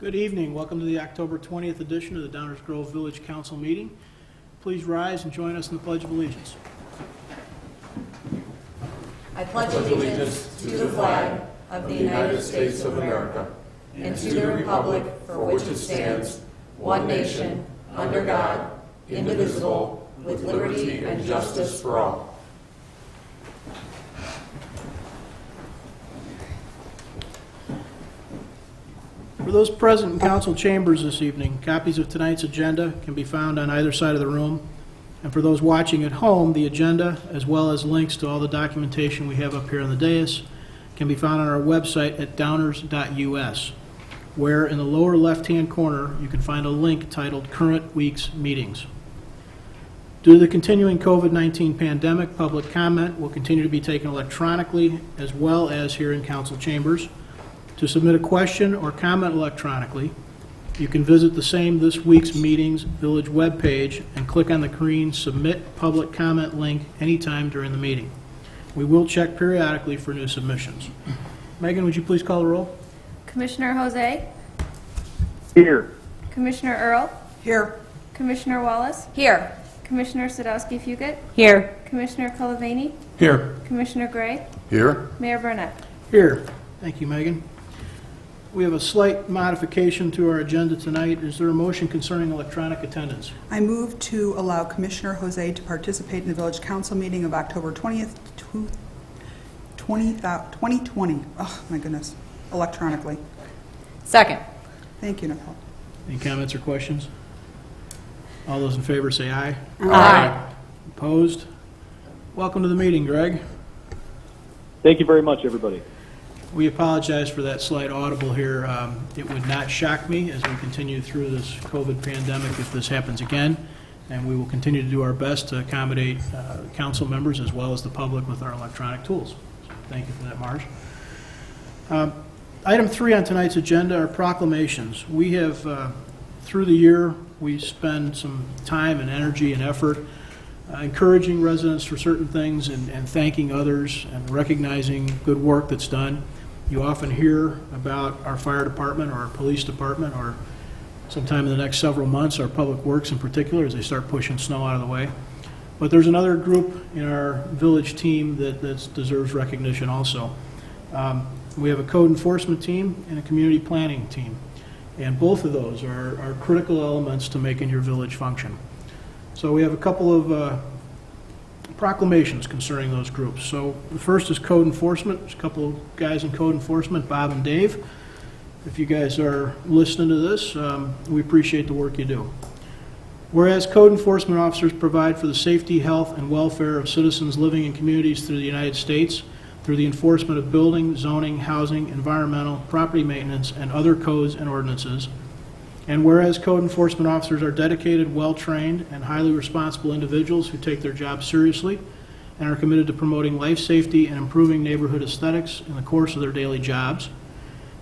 Good evening. Welcome to the October 20th edition of the Downers Grove Village Council meeting. Please rise and join us in the Pledge of Allegiance. I pledge allegiance to the flag of the United States of America and to the republic for which it stands, one nation, under God, indivisible, with liberty and justice for all. For those present in council chambers this evening, copies of tonight's agenda can be found on either side of the room. And for those watching at home, the agenda, as well as links to all the documentation we have up here on the dais, can be found on our website at downers.us, where in the lower left-hand corner you can find a link titled Current Week's Meetings. Due to the continuing COVID-19 pandemic, public comment will continue to be taken electronically as well as here in council chambers. To submit a question or comment electronically, you can visit the same This Week's Meetings Village webpage and click on the green Submit Public Comment link anytime during the meeting. We will check periodically for new submissions. Megan, would you please call the roll? Commissioner Jose? Here. Commissioner Earl? Here. Commissioner Wallace? Here. Commissioner Sadowski-Fugit? Here. Commissioner Colavini? Here. Commissioner Gray? Here. Mayor Burnett? Here. Thank you, Megan. We have a slight modification to our agenda tonight. Is there a motion concerning electronic attendance? I move to allow Commissioner Jose to participate in the Village Council meeting of October 20th, 2020. Oh, my goodness. Electronically. Second. Thank you, Nicole. Any comments or questions? All those in favor say aye. Aye. Opposed? Welcome to the meeting, Greg. Thank you very much, everybody. We apologize for that slight audible here. It would not shock me as we continue through this COVID pandemic if this happens again, and we will continue to do our best to accommodate council members as well as the public with our electronic tools. So thank you for that, Marge. Item 3 on tonight's agenda are proclamations. We have, through the year, we spend some time and energy and effort encouraging residents for certain things and thanking others and recognizing good work that's done. You often hear about our fire department or our police department, or sometime in the next several months, our public works in particular, as they start pushing snow out of the way. But there's another group in our village team that deserves recognition also. We have a code enforcement team and a community planning team. And both of those are critical elements to making your village function. So we have a couple of proclamations concerning those groups. So the first is code enforcement. There's a couple of guys in code enforcement, Bob and Dave. If you guys are listening to this, we appreciate the work you do. Whereas code enforcement officers provide for the safety, health, and welfare of citizens living in communities through the United States through the enforcement of building, zoning, housing, environmental, property maintenance, and other codes and ordinances. And whereas code enforcement officers are dedicated, well-trained, and highly responsible individuals who take their job seriously and are committed to promoting life safety and improving neighborhood aesthetics in the course of their daily jobs.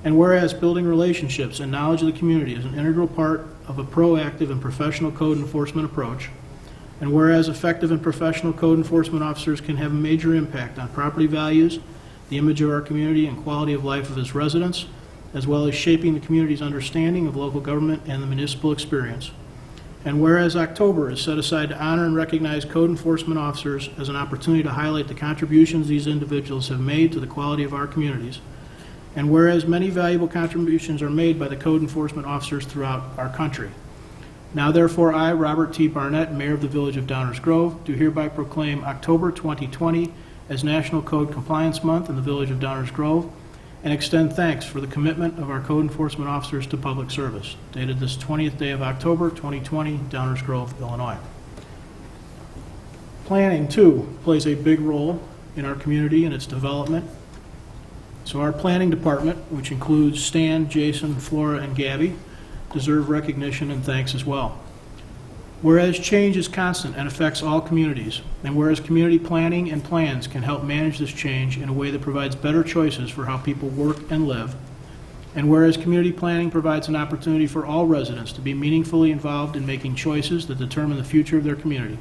And whereas building relationships and knowledge of the community is an integral part of a proactive and professional code enforcement approach. And whereas effective and professional code enforcement officers can have a major impact on property values, the image of our community, and quality of life of its residents, as well as shaping the community's understanding of local government and the municipal experience. And whereas October is set aside to honor and recognize code enforcement officers as an opportunity to highlight the contributions these individuals have made to the quality of our communities. And whereas many valuable contributions are made by the code enforcement officers throughout our country. Now therefore I, Robert T. Barnett, Mayor of the Village of Downers Grove, do hereby proclaim October 2020 as National Code Compliance Month in the Village of Downers Grove, and extend thanks for the commitment of our code enforcement officers to public service. Dated this 20th day of October, 2020, Downers Grove, Illinois. Planning, too, plays a big role in our community and its development. So our planning department, which includes Stan, Jason, Flora, and Gabby, deserve recognition and thanks as well. Whereas change is constant and affects all communities, and whereas community planning and plans can help manage this change in a way that provides better choices for how people work and live, and whereas community planning provides an opportunity for all residents to be meaningfully involved in making choices that determine the future of their community,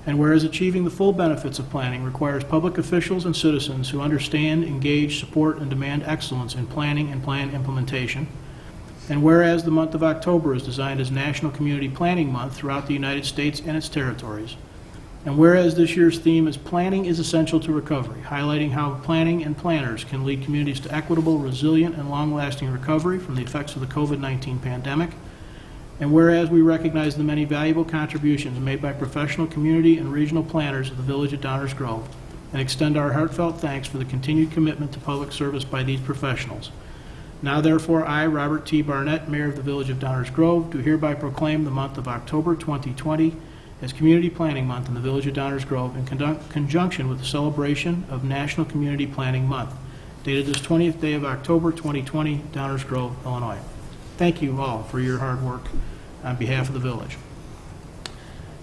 and whereas achieving the full benefits of planning requires public officials and citizens who understand, engage, support, and demand excellence in planning and plan implementation, And whereas the month of October is designed as National Community Planning Month throughout the United States and its territories. And whereas this year's theme is Planning is Essential to Recovery, highlighting how planning and planners can lead communities to equitable, resilient, and long-lasting recovery from the effects of the COVID-19 pandemic. And whereas we recognize the many valuable contributions made by professional community and regional planners of the Village of Downers Grove, and extend our heartfelt thanks for the continued commitment to public service by these professionals. Now therefore, I, Robert T. Barnett, Mayor of the Village of Downers Grove, do hereby proclaim the month of October 2020 as Community Planning Month in the Village of Downers Grove in conjunction with the celebration of National Community Planning Month, dated this 20th day of October 2020, Downers Grove, Illinois. Thank you all for your hard work on behalf of the village.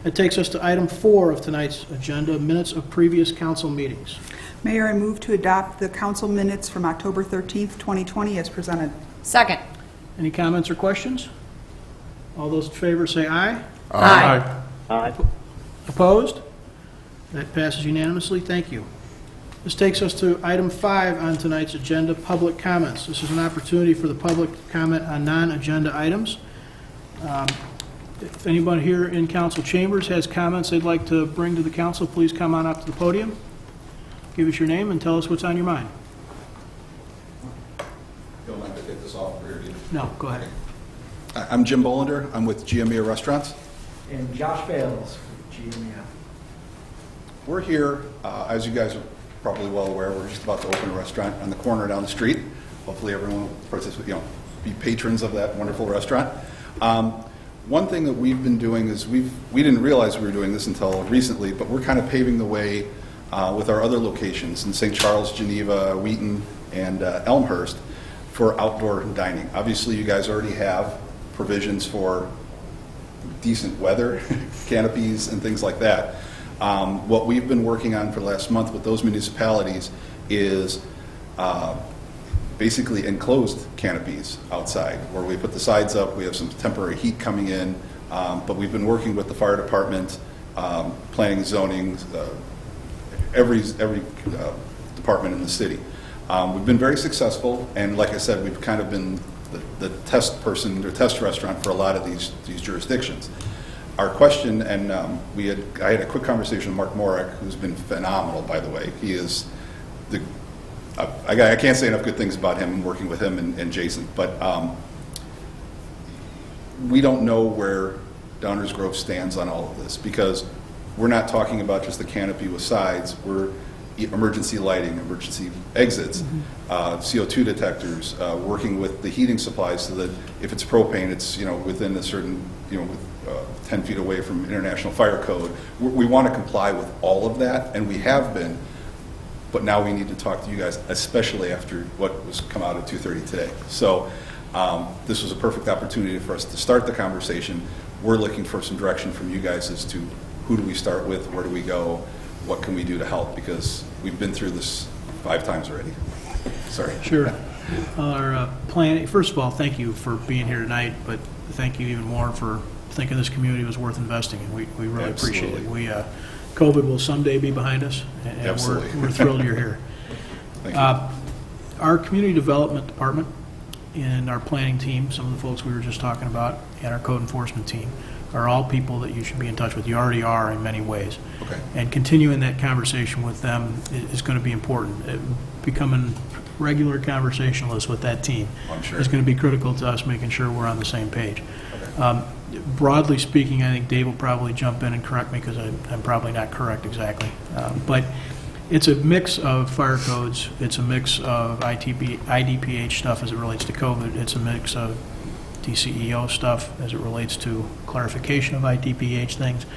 That takes us to item 4 of tonight's agenda, minutes of previous council meetings. Mayor, I move to adopt the council minutes from October 13th, 2020 as presented. Second. Any comments or questions? All those in favor say aye. Aye. Aye. Opposed? That passes unanimously. Thank you. This takes us to item 5 on tonight's agenda, public comments. This is an opportunity for the public to comment on non-agenda items. If anyone here in council chambers has comments they'd like to bring to the council, please come on up to the podium. Give us your name and tell us what's on your mind. You don't like to take this off here, do you? No, go ahead. I'm Jim Bolender. I'm with GME Restaurants. And Josh Bales, GMF. We're here, as you guys are probably well aware, we're just about to open a restaurant on the corner down the street. Hopefully everyone will participate, be patrons of that wonderful restaurant. One thing that we've been doing is we didn't realize we were doing this until recently, but we're kind of paving the way with our other locations in St. Charles, Geneva, Wheaton, and Elmhurst for outdoor dining. Obviously, you guys already have provisions for decent weather, canopies, and things like that. What we've been working on for the last month with those municipalities is basically enclosed canopies outside where we put the sides up. We have some temporary heat coming in, but we've been working with the fire department, planning, zoning, every department in the city. We've been very successful, and like I said, we've kind of been the test person or test restaurant for a lot of these jurisdictions. Our question, and I had a quick conversation with Mark Morek, who's been phenomenal, by the way. He is I can't say enough good things about him and working with him and Jason, but we don't know where Downers Grove stands on all of this, because we're not talking about just the canopy with sides. We're emergency lighting, emergency exits, CO2 detectors, working with the heating supplies so that if it's propane, it's within a certain 10 feet away from international fire code. We want to comply with all of that, and we have been. But now we need to talk to you guys, especially after what was come out at 2:30 today. So this was a perfect opportunity for us to start the conversation. We're looking for some direction from you guys as to who do we start with, where do we go, what can we do to help, because we've been through this 5 times already. Sorry. Sure. Our plan. First of all, thank you for being here tonight, but thank you even more for thinking this community was worth investing in. We really appreciate it. COVID will someday be behind us, and we're thrilled you're here. Thank you. Our community development department and our planning team, some of the folks we were just talking about, and our code enforcement team are all people that you should be in touch with. You already are in many ways. Okay. And continuing that conversation with them is going to be important. Becoming regular conversationalists with that team I'm sure. is going to be critical to us making sure we're on the same page. Okay. Broadly speaking, I think Dave will probably jump in and correct me because I'm probably not correct exactly. But it's a mix of fire codes. It's a mix of IDPH stuff as it relates to COVID. It's a mix of DCEO stuff as it relates to clarification of IDPH things.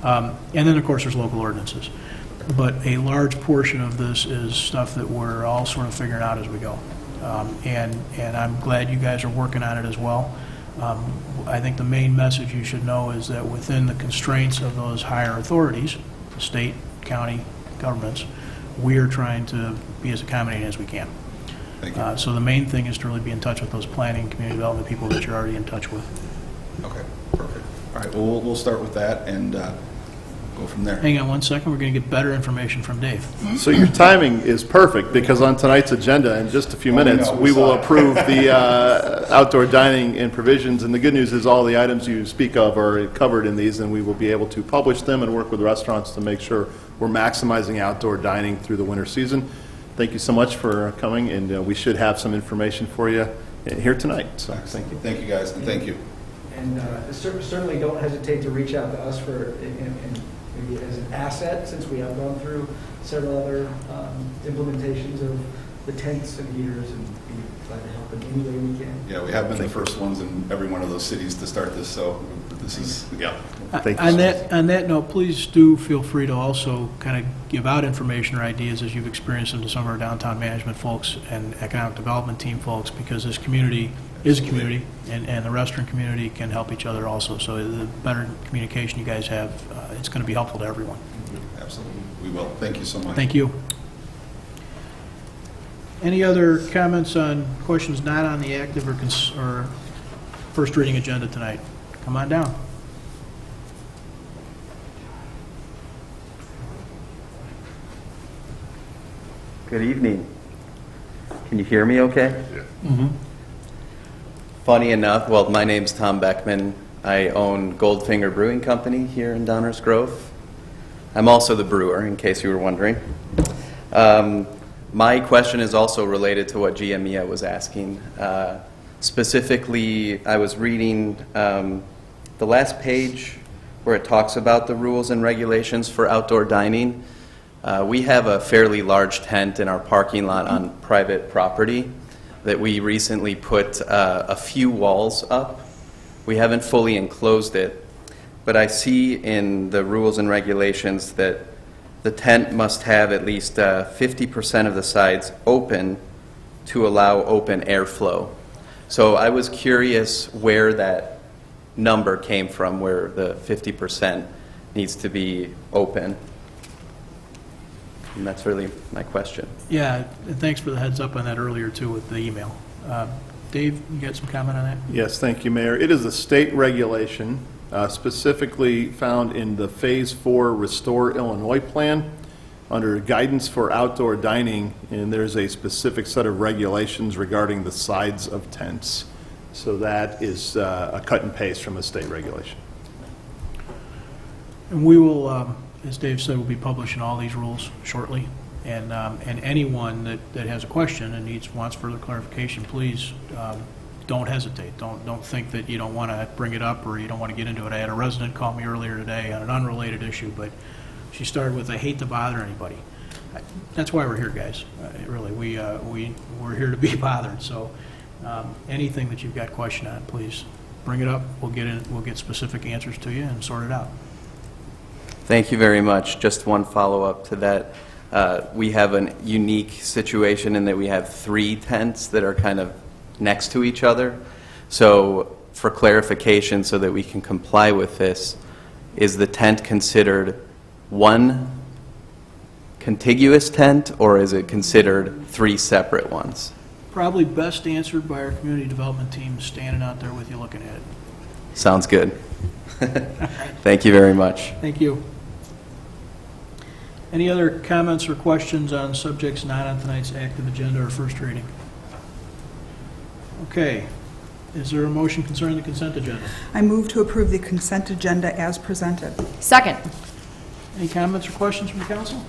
And then, of course, there's local ordinances. But a large portion of this is stuff that we're all sort of figuring out as we go. And I'm glad you guys are working on it as well. I think the main message you should know is that within the constraints of those higher authorities, the state, county governments, we are trying to be as accommodating as we can. Thank you. So the main thing is to really be in touch with those planning, community development people that you're already in touch with. Okay, perfect. All right, well, we'll start with that, and go from there. Hang on one second, we're going to get better information from Dave. So your timing is perfect, because on tonight's agenda, in just a few minutes, know, we will saw it. approve the outdoor dining and provisions. And the good news is all the items you speak of are covered in these, and we will be able to publish them and work with restaurants to make sure we're maximizing outdoor dining through the winter season. Thank you so much for coming, and we should have some information for you here tonight. So thank you. Thank you, guys, and thank you. And certainly don't hesitate to reach out to us for, and maybe as an asset, since we have gone through several other implementations of the tents and heaters, and be glad to help in any way we can. Yeah, we have been the first ones in every one of those cities to start this, so this is, yeah. Thank you. On that note, please do feel free to also kind of give out information or ideas as you've experienced them to some of our downtown management folks and economic development team folks, because this community is a community, and the restaurant community can help each other also. So the better communication you guys have, it's going to be helpful to everyone. Absolutely, we will. Thank you so much. Thank you. Any other comments on questions not on the active or first reading agenda tonight? Come on down. Good evening. Can you hear me okay? Yeah. Funny enough, well, my name's Tom Beckman. I own Goldfinger Brewing Company here in Downers Grove. I'm also the brewer, in case you were wondering. My question is also related to what Gia was asking. Specifically, I was reading the last page where it talks about the rules and regulations for outdoor dining. We have a fairly large tent in our parking lot on private property that we recently put a few walls up. We haven't fully enclosed it, but I see in the rules and regulations that the tent must have at least 50% of the sides open to allow open airflow. So I was curious where that number came from, where the 50% needs to be open. And that's really my question. Yeah, and thanks for the heads up on that earlier, too, with the email. Dave, you got some comment on that? Yes, thank you, Mayor. It is a state regulation specifically found in the Phase 4 Restore Illinois Plan under guidance for outdoor dining, and there's a specific set of regulations regarding the sides of tents. So that is a cut and paste from a state regulation. And we will, as Dave said, we'll be publishing all these rules shortly. And anyone that has a question and wants further clarification, please don't hesitate. Don't think that you don't want to bring it up or you don't want to get into it. I had a resident call me earlier today on an unrelated issue, but she started with, "I hate to bother anybody." That's why we're here, guys. Really, we're here to be bothered. So anything that you've got question on, please bring it up. We'll get specific answers to you and sort it out. Thank you very much. Just one follow-up to that. We have a unique situation in that we have 3 tents that are kind of next to each other. So for clarification, so that we can comply with this, is the tent considered one contiguous tent, or is it considered 3 separate ones? Probably best answered by our community development team standing out there with you looking at it. Sounds good. Thank you very much. Thank you. Any other comments or questions on subjects not on tonight's active agenda or first reading? Okay. Is there a motion concerning the consent agenda? I move to approve the consent agenda as presented. Second. Any comments or questions from the council?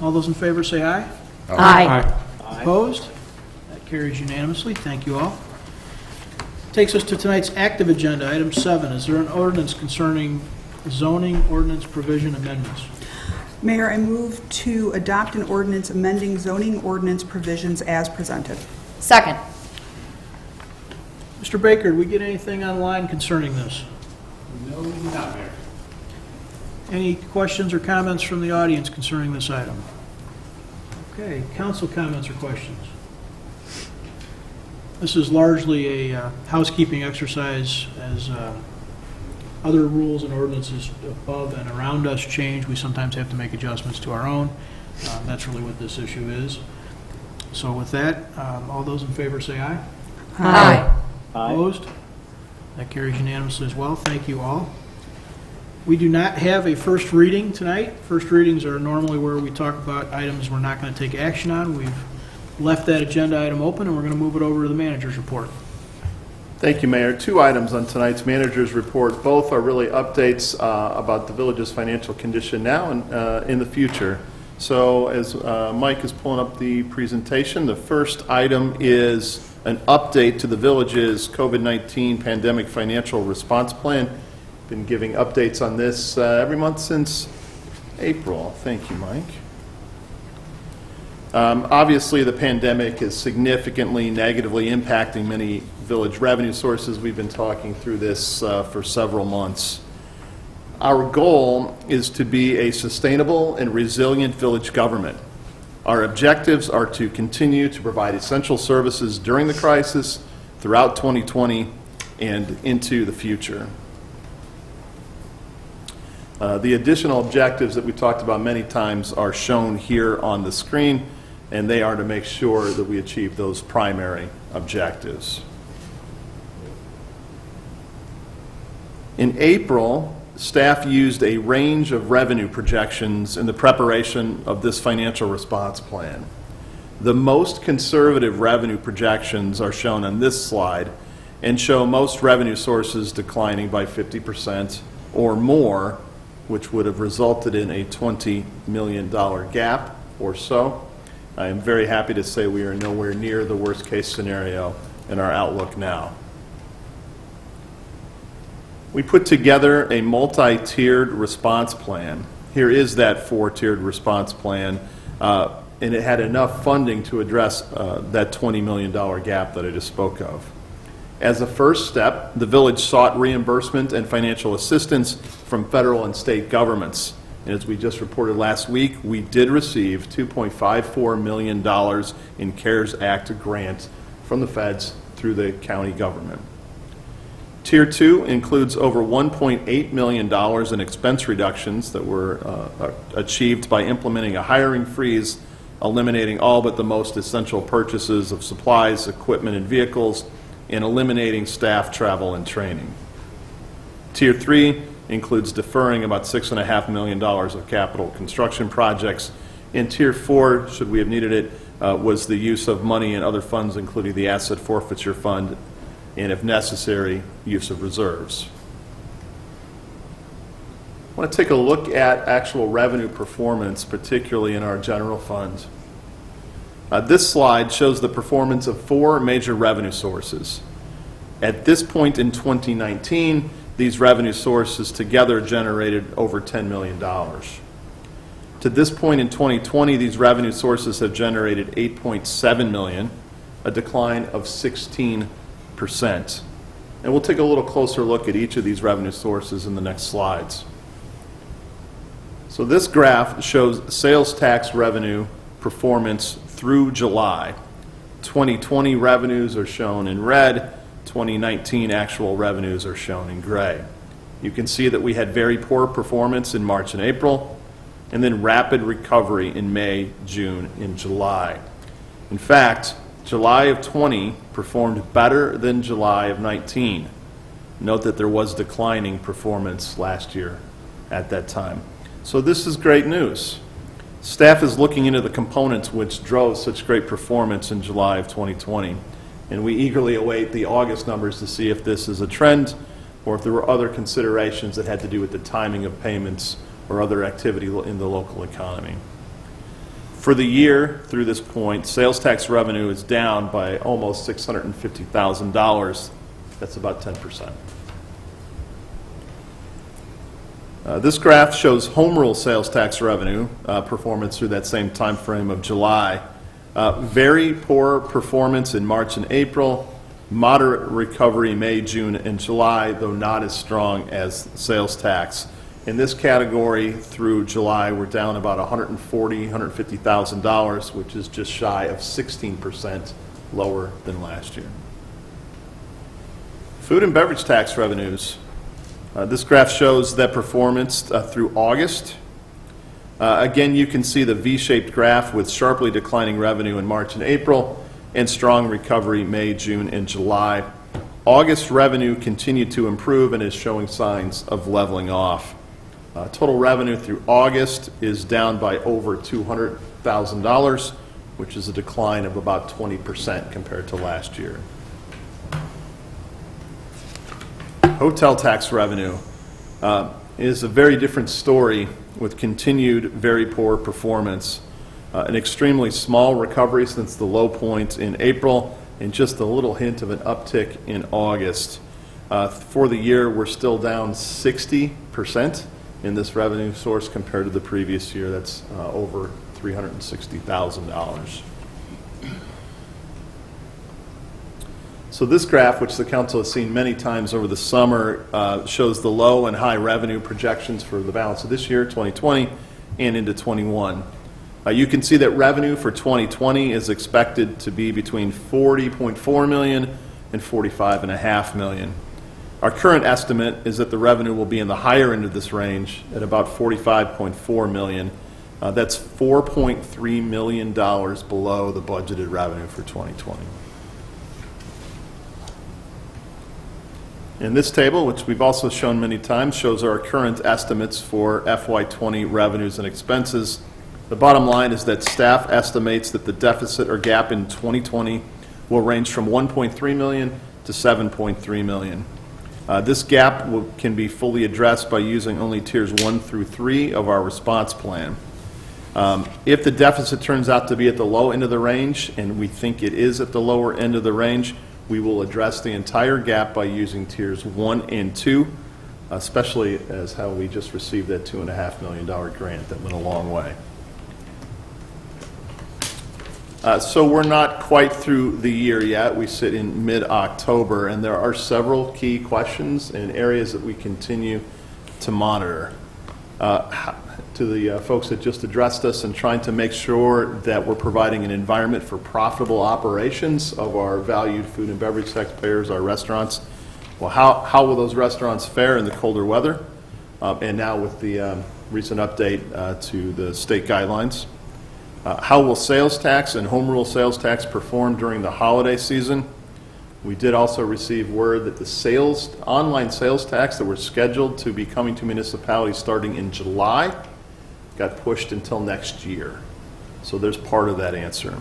All those in favor say aye. Aye. Opposed? That carries unanimously. Thank you all. Takes us to tonight's active agenda, item 7. Is there an ordinance concerning zoning ordinance provision amendments? Mayor, I move to adopt an ordinance amending zoning ordinance provisions as presented. Second. Mr. Baker, did we get anything online concerning this? No, not Mayor. Any questions or comments from the audience concerning this item? Okay, council comments or questions? This is largely a housekeeping exercise. As other rules and ordinances above and around us change, we sometimes have to make adjustments to our own. That's really what this issue is. So with that, all those in favor say aye. Aye. Aye. Opposed? That carries unanimously as well. Thank you all. We do not have a first reading tonight. First readings are normally where we talk about items we're not going to take action on. We've left that agenda item open, and we're going to move it over to the manager's report. Thank you, Mayor. 2 items on tonight's manager's report. Both are really updates about the village's financial condition now and in the future. So as Mike is pulling up the presentation, the first item is an update to the village's COVID-19 pandemic financial response plan. Been giving updates on this every month since April. Thank you, Mike. Obviously, the pandemic is significantly negatively impacting many village revenue sources. We've been talking through this for several months. Our goal is to be a sustainable and resilient village government. Our objectives are to continue to provide essential services during the crisis, throughout 2020, and into the future. The additional objectives that we've talked about many times are shown here on the screen, and they are to make sure that we achieve those primary objectives. In April, staff used a range of revenue projections in the preparation of this financial response plan. The most conservative revenue projections are shown on this slide and show most revenue sources declining by 50% or more, which would have resulted in a $20 million gap or so. I am very happy to say we are nowhere near the worst case scenario in our outlook now. We put together a multi-tiered response plan. Here is that 4-tiered response plan, and it had enough funding to address that $20 million gap that I just spoke of. As a first step, the village sought reimbursement and financial assistance from federal and state governments. And as we just reported last week, we did receive $2.54 million in CARES Act grant from the feds through the county government. Tier 2 includes over $1.8 million in expense reductions that were achieved by implementing a hiring freeze, eliminating all but the most essential purchases of supplies, equipment, and vehicles, and eliminating staff travel and training. Tier 3 includes deferring about $6.5 million of capital construction projects. And Tier 4, should we have needed it, was the use of money and other funds, including the asset forfeiture fund, and if necessary, use of reserves. I want to take a look at actual revenue performance, particularly in our general fund. This slide shows the performance of 4 major revenue sources. At this point in 2019, these revenue sources together generated over $10 million. To this point in 2020, these revenue sources have generated $8.7 million, a decline of 16%. And we'll take a little closer look at each of these revenue sources in the next slides. So this graph shows sales tax revenue performance through July. 2020 revenues are shown in red. 2019 actual revenues are shown in gray. You can see that we had very poor performance in March and April, and then rapid recovery in May, June, and July. In fact, July of 20 performed better than July of 19. Note that there was declining performance last year at that time. So this is great news. Staff is looking into the components which drove such great performance in July of 2020, and we eagerly await the August numbers to see if this is a trend or if there were other considerations that had to do with the timing of payments or other activity in the local economy. For the year through this point, sales tax revenue is down by almost $650,000. That's about 10%. This graph shows home rule sales tax revenue performance through that same time frame of July. Very poor performance in March and April, moderate recovery May, June, and July, though not as strong as sales tax. In this category through July, we're down about $140,000, $150,000, which is just shy of 16% lower than last year. Food and beverage tax revenues. This graph shows that performance through August. Again, you can see the V-shaped graph with sharply declining revenue in March and April and strong recovery May, June, and July. August revenue continued to improve and is showing signs of leveling off. Total revenue through August is down by over $200,000, which is a decline of about 20% compared to last year. Hotel tax revenue is a very different story with continued very poor performance. An extremely small recovery since the low point in April, and just a little hint of an uptick in August. For the year, we're still down 60% in this revenue source compared to the previous year. That's over $360,000. So this graph, which the council has seen many times over the summer, shows the low and high revenue projections for the balance of this year, 2020, and into 21. You can see that revenue for 2020 is expected to be between $40.4 million and $45.5 million. Our current estimate is that the revenue will be in the higher end of this range at about $45.4 million. That's $4.3 million below the budgeted revenue for 2020. And this table, which we've also shown many times, shows our current estimates for FY20 revenues and expenses. The bottom line is that staff estimates that the deficit or gap in 2020 will range from $1.3 million to $7.3 million. This gap can be fully addressed by using only tiers 1 through 3 of our response plan. If the deficit turns out to be at the low end of the range, and we think it is at the lower end of the range, we will address the entire gap by using tiers 1 and 2, especially as how we just received that $2.5 million grant that went a long way. So we're not quite through the year yet. We sit in mid-October, and there are several key questions and areas that we continue to monitor. To the folks that just addressed us and trying to make sure that we're providing an environment for profitable operations of our valued food and beverage taxpayers, our restaurants. Well, how will those restaurants fare in the colder weather? And now with the recent update to the state guidelines. How will sales tax and home rule sales tax perform during the holiday season? We did also receive word that the online sales tax that were scheduled to be coming to municipalities starting in July got pushed until next year. So there's part of that answer.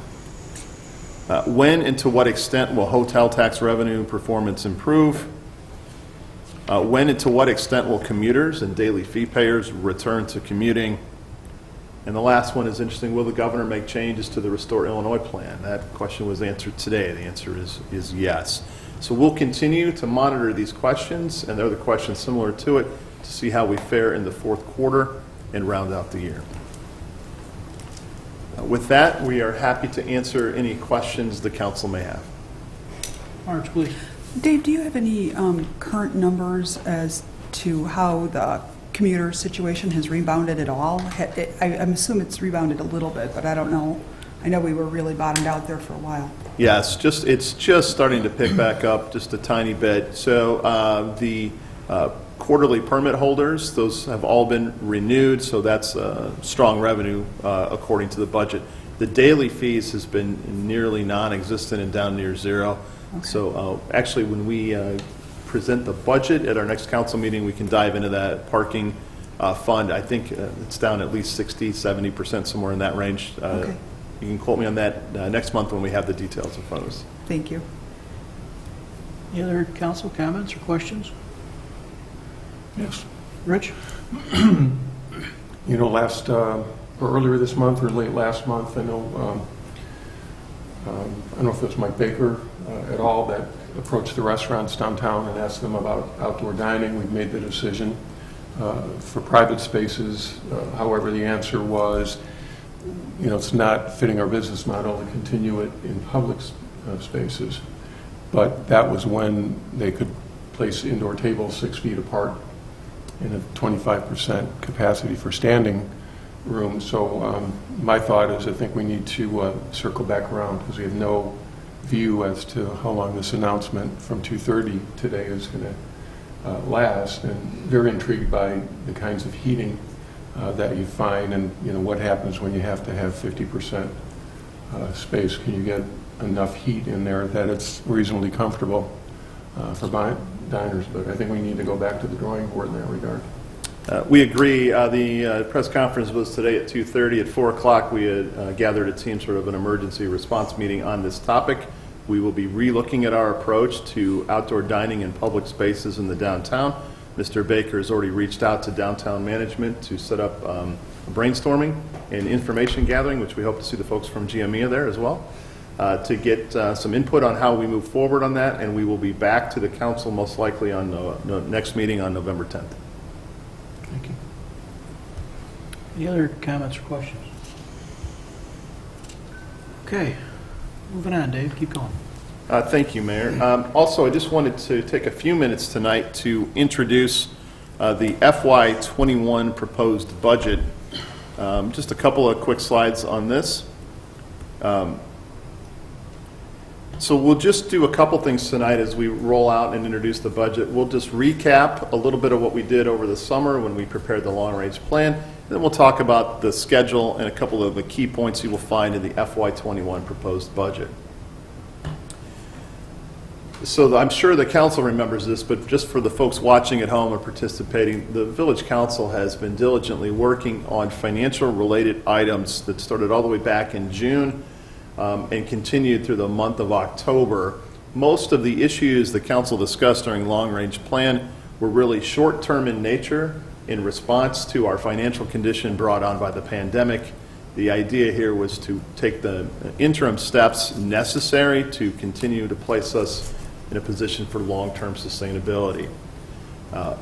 When and to what extent will hotel tax revenue performance improve? When and to what extent will commuters and daily fee payers return to commuting? And the last one is interesting. Will the governor make changes to the Restore Illinois plan? That question was answered today. The answer is yes. So we'll continue to monitor these questions and other questions similar to it to see how we fare in the fourth quarter and round out the year. With that, we are happy to answer any questions the council may have. Marge, please. Dave, do you have any current numbers as to how the commuter situation has rebounded at all? I'm assuming it's rebounded a little bit, but I don't know. I know we were really bottomed out there for a while. Yes, it's just starting to pick back up just a tiny bit. So the quarterly permit holders, those have all been renewed, so that's strong revenue according to the budget. The daily fees has been nearly non-existent and down near zero. Okay. So actually when we present the budget at our next council meeting, we can dive into that parking fund. I think it's down at least 60-70%, somewhere in that range. Okay. You can quote me on that next month when we have the details in front of us. Thank you. Any other council comments or questions? Yes. Rich? You know, or earlier this month or late last month, I know, I don't know if it was Mike Baker at all that approached the restaurants downtown and asked them about outdoor dining. We've made the decision for private spaces. However, the answer was, you know, it's not fitting our business model to continue it in public spaces. But that was when they could place indoor tables 6 feet apart in a 25% capacity for standing room. So my thought is I think we need to circle back around because we have no view as to how long this announcement from 2:30 today is going to last, and very intrigued by the kinds of heating that you find, and you know what happens when you have to have 50% space. Can you get enough heat in there that it's reasonably comfortable for diners? But I think we need to go back to the drawing board in that regard. We agree. The press conference was today at 2:30. At 4 o'clock, we had gathered a team, sort of an emergency response meeting on this topic. We will be re-looking at our approach to outdoor dining in public spaces in the downtown. Mr. Baker has already reached out to downtown management to set up brainstorming and information gathering, which we hope to see the folks from GMEA there as well, to get some input on how we move forward on that, and we will be back to the council most likely on the next meeting on November 10th. Thank you. Any other comments or questions? Okay, moving on, Dave, keep going. Thank you, Mayor. Also, I just wanted to take a few minutes tonight to introduce the FY21 proposed budget. Just a couple of quick slides on this. So we'll just do a couple things tonight as we roll out and introduce the budget. We'll just recap a little bit of what we did over the summer when we prepared the long-range plan. Then we'll talk about the schedule and a couple of the key points you will find in the FY21 proposed budget. So I'm sure the council remembers this, but just for the folks watching at home or participating, the Village Council has been diligently working on financial-related items that started all the way back in June and continued through the month of October. Most of the issues the council discussed during long-range plan were really short-term in nature in response to our financial condition brought on by the pandemic. The idea here was to take the interim steps necessary to continue to place us in a position for long-term sustainability.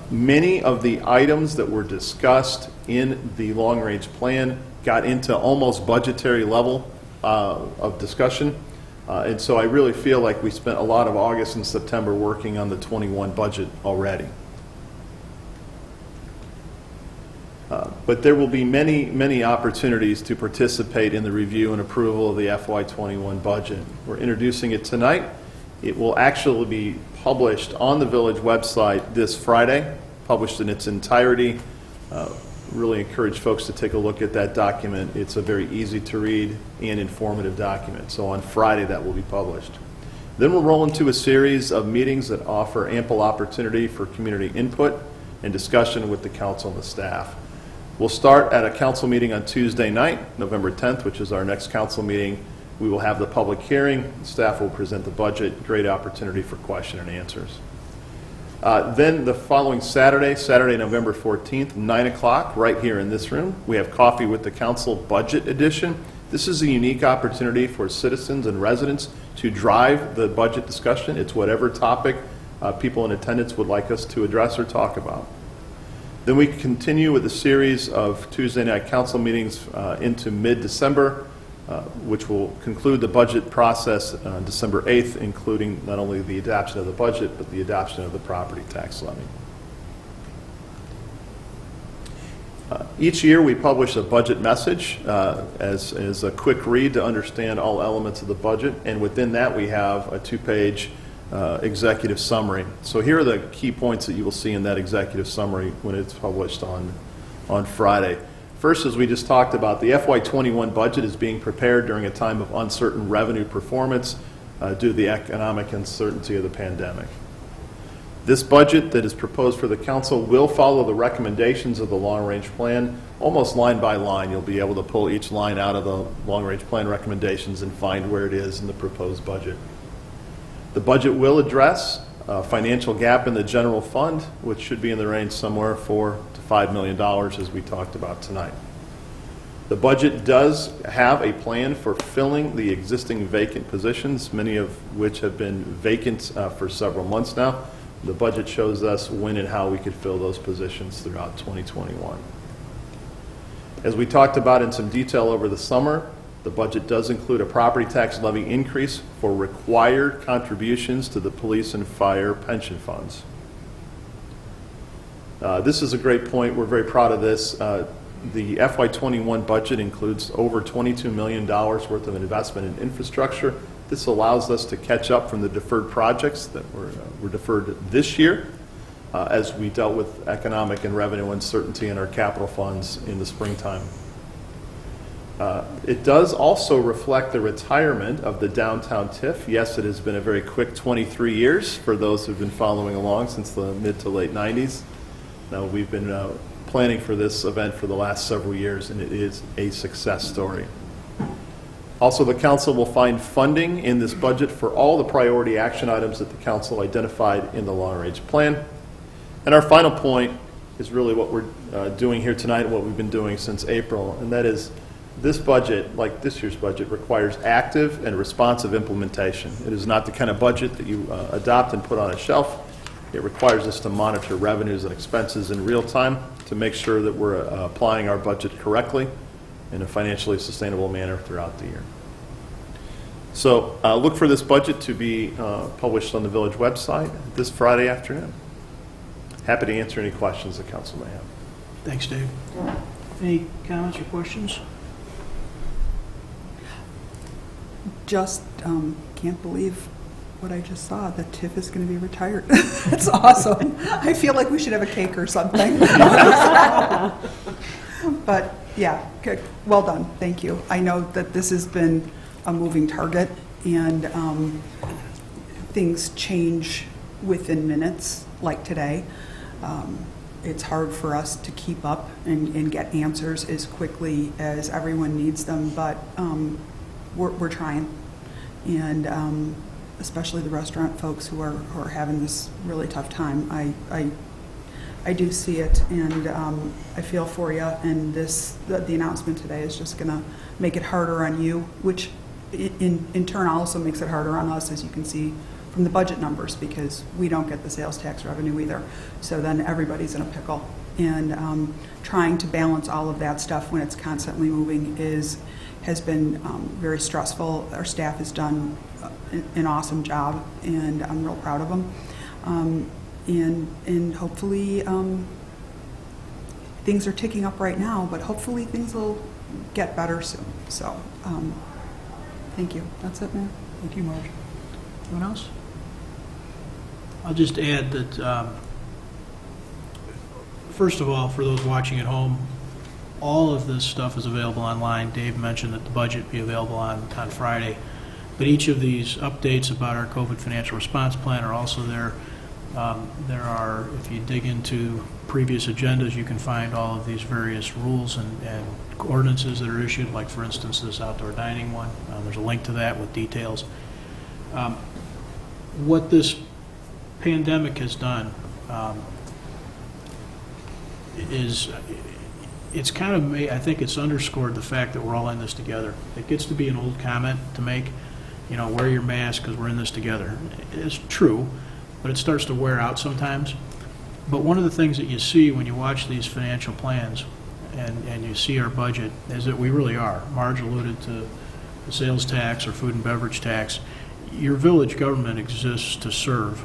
Many of the items that were discussed in the long-range plan got into almost budgetary level of discussion. And so I really feel like we spent a lot of August and September working on the 21 budget already. But there will be many, many opportunities to participate in the review and approval of the FY21 budget. We're introducing it tonight. It will actually be published on the Village website this Friday, published in its entirety. Really encourage folks to take a look at that document. It's a very easy to read and informative document. So on Friday that will be published. Then we'll roll into a series of meetings that offer ample opportunity for community input and discussion with the council and the staff. We'll start at a council meeting on Tuesday night, November 10th, which is our next council meeting. We will have the public hearing. Staff will present the budget. Great opportunity for question and answers. Then the following Saturday, November 14th, 9 o'clock, right here in this room, we have Coffee with the Council Budget Edition. This is a unique opportunity for citizens and residents to drive the budget discussion. It's whatever topic people in attendance would like us to address or talk about. Then we continue with a series of Tuesday night council meetings into mid-December, which will conclude the budget process on December 8th, including not only the adoption of the budget, but the adoption of the property tax levy. Each year we publish a budget message as a quick read to understand all elements of the budget, and within that we have a 2-page executive summary. So here are the key points that you will see in that executive summary when it's published on Friday. First, as we just talked about, the FY21 budget is being prepared during a time of uncertain revenue performance due to the economic uncertainty of the pandemic. This budget that is proposed for the council will follow the recommendations of the long-range plan, almost line by line. You'll be able to pull each line out of the long-range plan recommendations and find where it is in the proposed budget. The budget will address a financial gap in the general fund, which should be in the range somewhere $4 to $5 million, as we talked about tonight. The budget does have a plan for filling the existing vacant positions, many of which have been vacant for several months now. The budget shows us when and how we could fill those positions throughout 2021. As we talked about in some detail over the summer, the budget does include a property tax levy increase for required contributions to the police and fire pension funds. This is a great point. We're very proud of this. The FY21 budget includes over $22 million worth of investment in infrastructure. This allows us to catch up from the deferred projects that were deferred this year as we dealt with economic and revenue uncertainty in our capital funds in the springtime. It does also reflect the retirement of the downtown TIF. Yes, it has been a very quick 23 years for those who've been following along since the mid to late 90s. Now we've been planning for this event for the last several years, and it is a success story. Also, the council will find funding in this budget for all the priority action items that the council identified in the long-range plan. And our final point is really what we're doing here tonight and what we've been doing since April, and that is this budget, like this year's budget, requires active and responsive implementation. It is not the kind of budget that you adopt and put on a shelf. It requires us to monitor revenues and expenses in real time to make sure that we're applying our budget correctly in a financially sustainable manner throughout the year. So look for this budget to be published on the village website this Friday afternoon. Happy to answer any questions the council may have. Thanks, Dave. Any comments or questions? Just can't believe what I just saw, that Tiff is going to be retired. That's awesome. I feel like we should have a cake or something. But yeah, good. Well done. Thank you. I know that this has been a moving target, and things change within minutes, like today. It's hard for us to keep up and get answers as quickly as everyone needs them, but we're trying. And especially the restaurant folks who are having this really tough time. I do see it, and I feel for you, and the announcement today is just going to make it harder on you, which in turn also makes it harder on us, as you can see from the budget numbers, because we don't get the sales tax revenue either. So then everybody's in a pickle. And trying to balance all of that stuff when it's constantly moving has been very stressful. Our staff has done an awesome job, and I'm real proud of them. And hopefully things are ticking up right now, but hopefully things will get better soon. So thank you. That's it, Mayor. Thank you, Marge. Anyone else? I'll just add that, first of all, for those watching at home, all of this stuff is available online. Dave mentioned that the budget will be available on Friday. But each of these updates about our COVID financial response plan are also there. There are, if you dig into previous agendas, you can find all of these various rules and ordinances that are issued, like, for instance, this outdoor dining one. There's a link to that with details. What this pandemic has done is it's kind of made, I think it's underscored the fact that we're all in this together. It gets to be an old comment to make, wear your mask because we're in this together. It's true, but it starts to wear out sometimes. But one of the things that you see when you watch these financial plans and you see our budget is that we really are. Marge alluded to the sales tax or food and beverage tax. Your village government exists to serve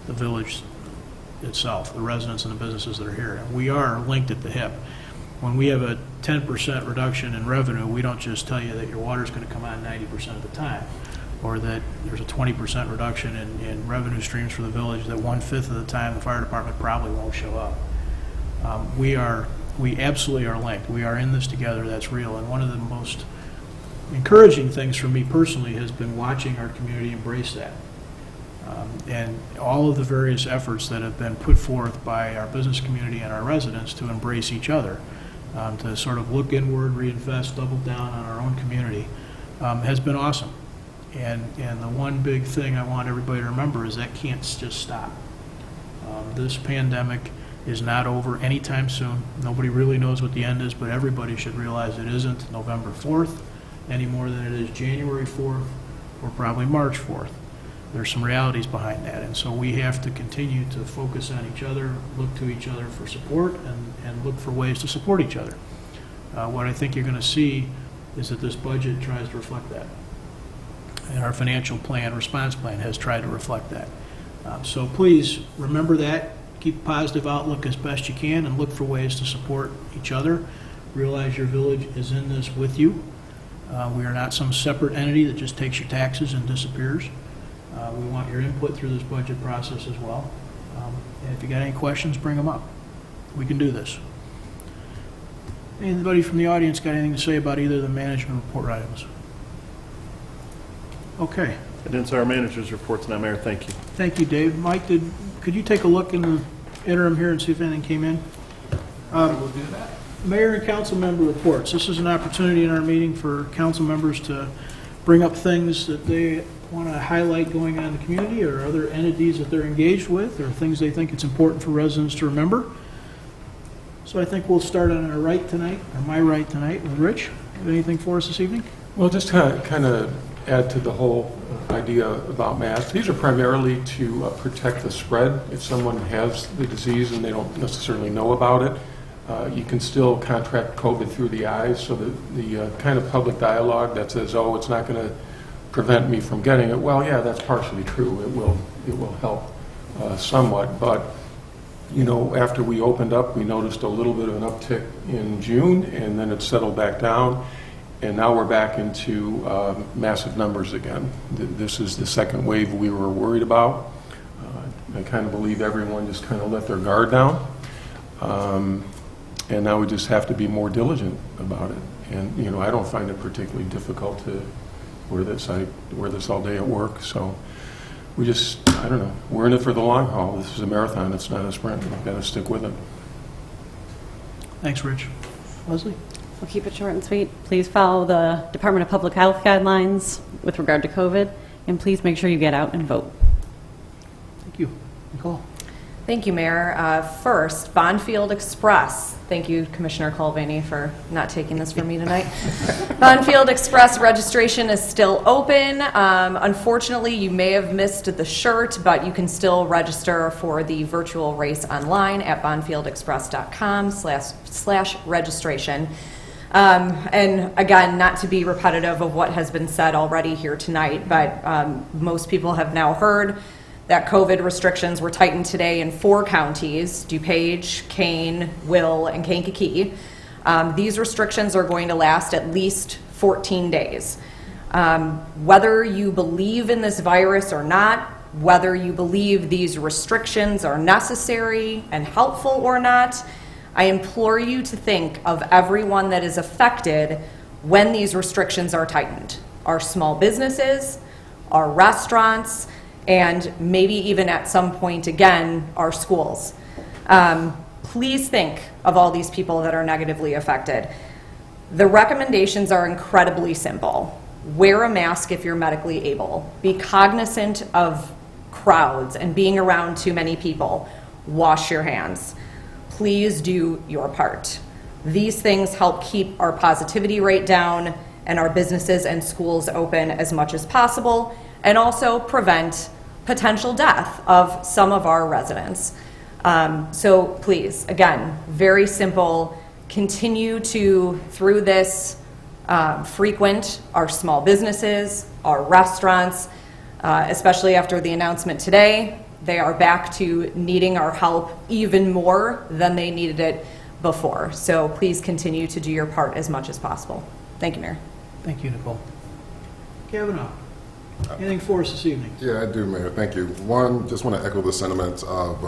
the village itself, the residents and the businesses that are here. And we are linked at the hip. When we have a 10% reduction in revenue, we don't just tell you that your water is going to come on 90% of the time, or that there's a 20% reduction in revenue streams for the village, that 1/5 of the time the fire department probably won't show up. We absolutely are linked. We are in this together. That's real. And one of the most encouraging things for me personally has been watching our community embrace that. And all of the various efforts that have been put forth by our business community and our residents to embrace each other, to sort of look inward, reinvest, double down on our own community, has been awesome. And the one big thing I want everybody to remember is that can't just stop. This pandemic is not over anytime soon. Nobody really knows what the end is, but everybody should realize it isn't November 4th any more than it is January 4th or probably March 4th. There's some realities behind that, and so we have to continue to focus on each other, look to each other for support, and look for ways to support each other. What I think you're going to see is that this budget tries to reflect that, and our financial plan, response plan, has tried to reflect that. So please remember that, keep a positive outlook as best you can, and look for ways to support each other. Realize your village is in this with you. We are not some separate entity that just takes your taxes and disappears. We want your input through this budget process as well. And if you got any questions, bring them up. We can do this. Anybody from the audience got anything to say about either of the management report items? Okay. That ends our manager's report tonight, Mayor. Thank you. Thank you, Dave. Mike, could you take a look in the interim here and see if anything came in? We'll do that. Mayor and council member reports. This is an opportunity in our meeting for council members to bring up things that they want to highlight going on in the community, or other entities that they're engaged with, or things they think it's important for residents to remember. So I think we'll start on our right tonight, or my right tonight, with Rich. Have anything for us this evening? Well, just to kind of add to the whole idea about masks, these are primarily to protect the spread. If someone has the disease and they don't necessarily know about it, you can still contract COVID through the eyes. So the kind of public dialogue that says, oh, it's not going to prevent me from getting it, well, yeah, that's partially true. It will help somewhat. But, you know, after we opened up, we noticed a little bit of an uptick in June, and then it settled back down. And now we're back into massive numbers again. This is the second wave we were worried about. I kind of believe everyone just kind of let their guard down. And now we just have to be more diligent about it. And, you know, I don't find it particularly difficult to wear this. I wear this all day at work. So we just, I don't know, we're in it for the long haul. This is a marathon. It's not a sprint. We've got to stick with it. Thanks, Rich. Leslie? We'll keep it short and sweet. Please follow the Department of Public Health guidelines with regard to COVID, and please make sure you get out and vote. Thank you. Nicole? Thank you, Mayor. First, Bonfield Express. Thank you, Commissioner Colvany, for not taking this from me tonight. Bonfield Express registration is still open. Unfortunately, you may have missed the shirt, but you can still register for the virtual race online at bonfieldexpress.com/registration. And again, not to be repetitive of what has been said already here tonight, but most people have now heard that COVID restrictions were tightened today in 4 counties: DuPage, Kane, Will, and Kankakee. These restrictions are going to last at least 14 days. Whether you believe in this virus or not, whether you believe these restrictions are necessary and helpful or not, I implore you to think of everyone that is affected when these restrictions are tightened. Our small businesses, our restaurants, and maybe even at some point again, our schools. Please think of all these people that are negatively affected. The recommendations are incredibly simple. Wear a mask if you're medically able. Be cognizant of crowds and being around too many people. Wash your hands. Please do your part. These things help keep our positivity rate down and our businesses and schools open as much as possible, and also prevent potential death of some of our residents. So please, again, very simple, continue to, through this, frequent our small businesses, our restaurants, especially after the announcement today. They are back to needing our help even more than they needed it before. So please continue to do your part as much as possible. Thank you, Mayor. Thank you, Nicole. Kavanaugh, anything for us this evening? Yeah, I do, Mayor. Thank you. One, just want to echo the sentiments of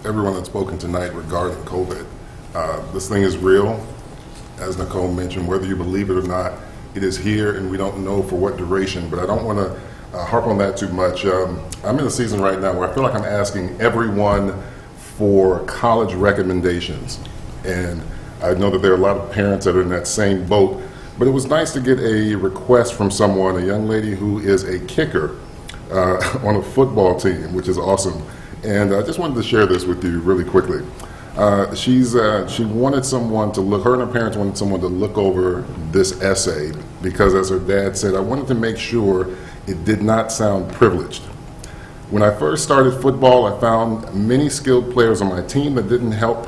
everyone that's spoken tonight regarding COVID. This thing is real. As Nicole mentioned, whether you believe it or not, it is here, and we don't know for what duration, but I don't want to harp on that too much. I'm in a season right now where I feel like I'm asking everyone for college recommendations, and I know that there are a lot of parents that are in that same boat. But it was nice to get a request from someone, a young lady who is a kicker on a football team, which is awesome. And I just wanted to share this with you really quickly. She wanted someone to look, her and her parents wanted someone to look over this essay because, as her dad said, I wanted to make sure it did not sound privileged. When I first started football, I found many skilled players on my team that didn't have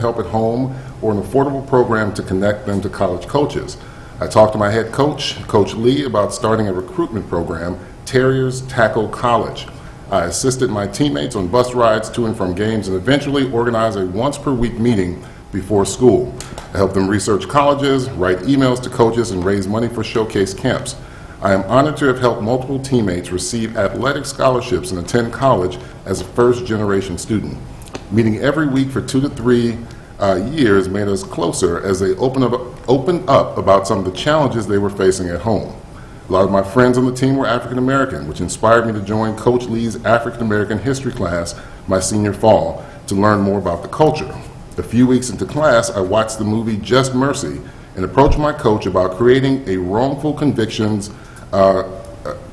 help at home or an affordable program to connect them to college coaches. I talked to my head coach, Coach Lee, about starting a recruitment program, Terriers Tackle College. I assisted my teammates on bus rides to and from games and eventually organized a once-per-week meeting before school. I helped them research colleges, write emails to coaches, and raise money for showcase camps. I am honored to have helped multiple teammates receive athletic scholarships and attend college as a first-generation student. Meeting every week for 2 to 3 years made us closer as they opened up about some of the challenges they were facing at home. A lot of my friends on the team were African American, which inspired me to join Coach Lee's African American history class my senior fall to learn more about the culture. A few weeks into class, I watched the movie Just Mercy and approached my coach about creating a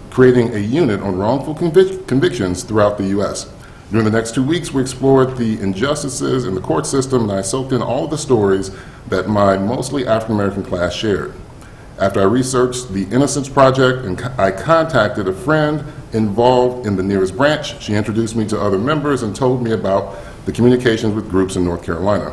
creating a unit on wrongful convictions throughout the U.S. During the next 2 weeks, we explored the injustices in the court system, and I soaked in all of the stories that my mostly African-American class shared. After I researched the Innocence Project, and I contacted a friend involved in the nearest branch, she introduced me to other members and told me about the communications with groups in North Carolina,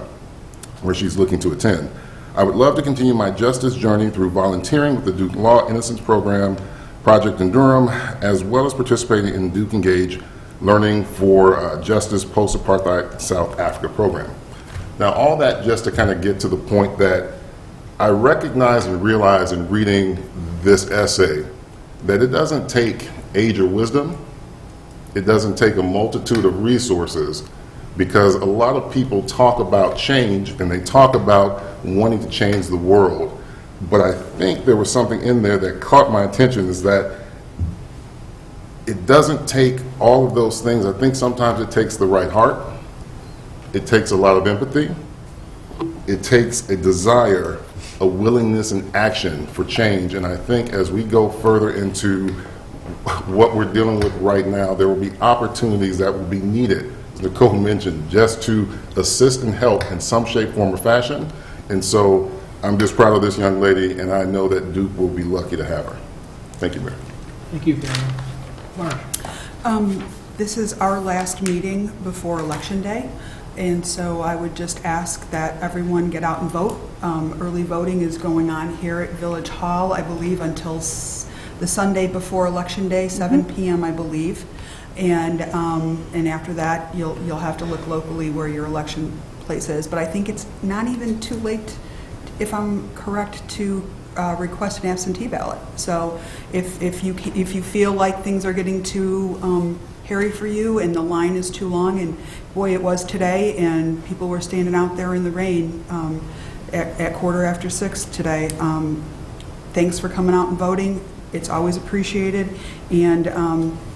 where she's looking to attend. I would love to continue my justice journey through volunteering with the Duke Law Innocence Program Project in Durham, as well as participating in Duke Engage Learning for Justice Post-Apartheid South Africa program. Now, all that just to kind of get to the point that I recognize and realize in reading this essay that it doesn't take age or wisdom, it doesn't take a multitude of resources, because a lot of people talk about change and they talk about wanting to change the world. But I think there was something in there that caught my attention, is that it doesn't take all of those things. I think sometimes it takes the right heart. It takes a lot of empathy. It takes a desire, a willingness and action for change. And I think as we go further into what we're dealing with right now, there will be opportunities that will be needed, as Nicole mentioned, just to assist and help in some shape, form, or fashion. And so I'm just proud of this young lady, and I know that Duke will be lucky to have her. Thank you, Mayor. Thank you, Daniel. Mark? This is our last meeting before Election Day, and so I would just ask that everyone get out and vote. Early voting is going on here at Village Hall, I believe, until the Sunday before Election Day, 7 p.m., I believe. And after that, you'll have to look locally where your election place is. But I think it's not even too late, if I'm correct, to request an absentee ballot. So if you feel like things are getting too hairy for you and the line is too long, and boy, it was today, and people were standing out there in the rain at 6:15 today. Thanks for coming out and voting. It's always appreciated, and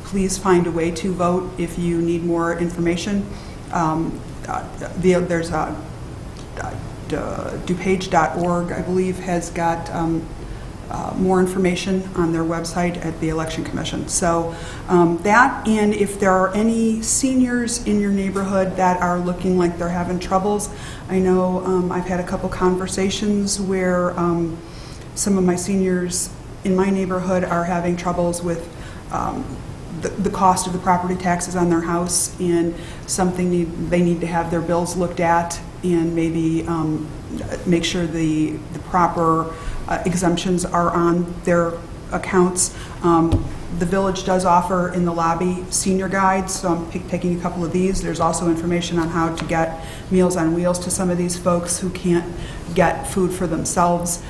please find a way to vote if you need more information. There's DuPage.org, I believe, has got more information on their website at the Election Commission. So that, and if there are any seniors in your neighborhood that are looking like they're having troubles, I know I've had a couple conversations where some of my seniors in my neighborhood are having troubles with the cost of the property taxes on their house, and they need to have their bills looked at and maybe make sure the proper exemptions are on their accounts. The village does offer in the lobby senior guides, so I'm taking a couple of these. There's also information on how to get Meals on Wheels to some of these folks who can't get food for themselves.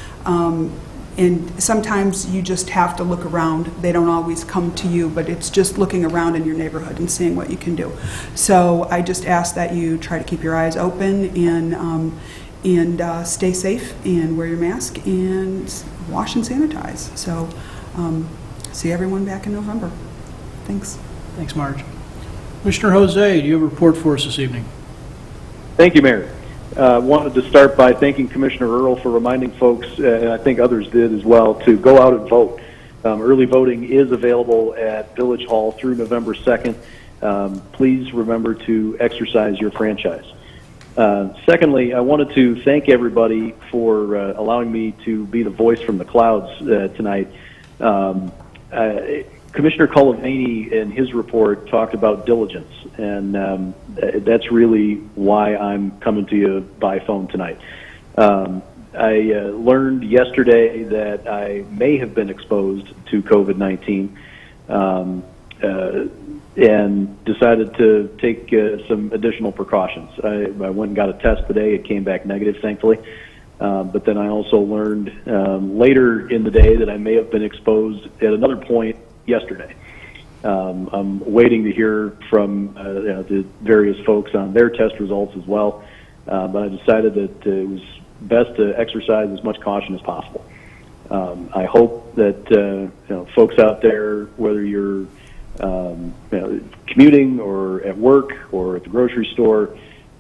And sometimes you just have to look around. They don't always come to you, but it's just looking around in your neighborhood and seeing what you can do. So I just ask that you try to keep your eyes open and stay safe and wear your mask and wash and sanitize. So see everyone back in November. Thanks. Thanks, Marge. Commissioner Jose, do you have a report for us this evening? Thank you, Mayor. Wanted to start by thanking Commissioner Earl for reminding folks, and I think others did as well, to go out and vote. Early voting is available at Village Hall through November 2nd. Please remember to exercise your franchise. Secondly, I wanted to thank everybody for allowing me to be the voice from the clouds tonight. Commissioner Cullivaney in his report talked about diligence, and that's really why I'm coming to you by phone tonight. I learned yesterday that I may have been exposed to COVID-19 and decided to take some additional precautions. I went and got a test today. It came back negative, thankfully. But then I also learned later in the day that I may have been exposed at another point yesterday. I'm waiting to hear from the various folks on their test results as well, but I decided that it was best to exercise as much caution as possible. I hope that folks out there, whether you're commuting or at work or at the grocery store,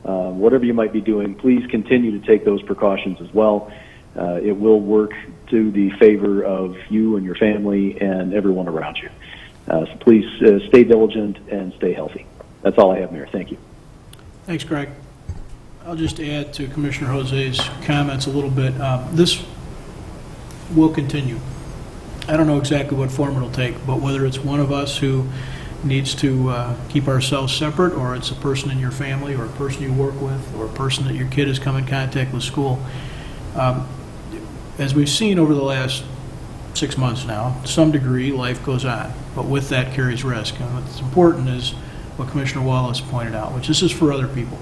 whatever you might be doing, please continue to take those precautions as well. It will work to the favor of you and your family and everyone around you. So please stay diligent and stay healthy. That's all I have, Mayor. Thank you. Thanks, Greg. I'll just add to Commissioner Jose's comments a little bit. This will continue. I don't know exactly what form it'll take, but whether it's one of us who needs to keep ourselves separate, or it's a person in your family, or a person you work with, or a person that your kid has come in contact with school, as we've seen over the last 6 months now, to some degree, life goes on, but with that carries risk. And what's important is what Commissioner Wallace pointed out, which this is for other people.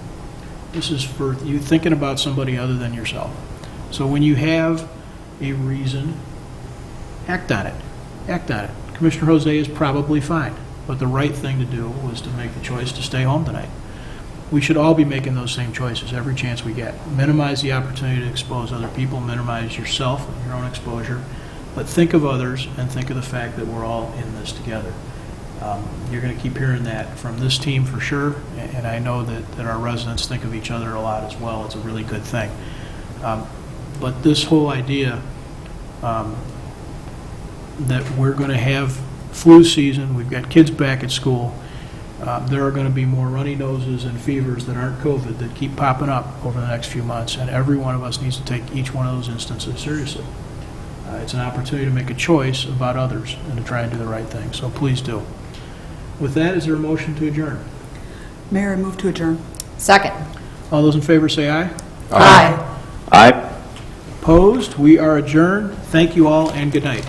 This is for you thinking about somebody other than yourself. So when you have a reason, act on it. Act on it. Commissioner Jose is probably fine, but the right thing to do was to make the choice to stay home tonight. We should all be making those same choices every chance we get. Minimize the opportunity to expose other people, minimize yourself and your own exposure, but think of others and think of the fact that we're all in this together. You're going to keep hearing that from this team for sure, and I know that our residents think of each other a lot as well. It's a really good thing. But this whole idea that we're going to have flu season, we've got kids back at school, there are going to be more runny noses and fevers that aren't COVID that keep popping up over the next few months, and every one of us needs to take each one of those instances seriously. It's an opportunity to make a choice about others and to try and do the right thing, so please do. With that, is there a motion to adjourn? Mayor, I move to adjourn. Second. All those in favor say aye. Aye. Aye. Opposed? We are adjourned. Thank you all and good night.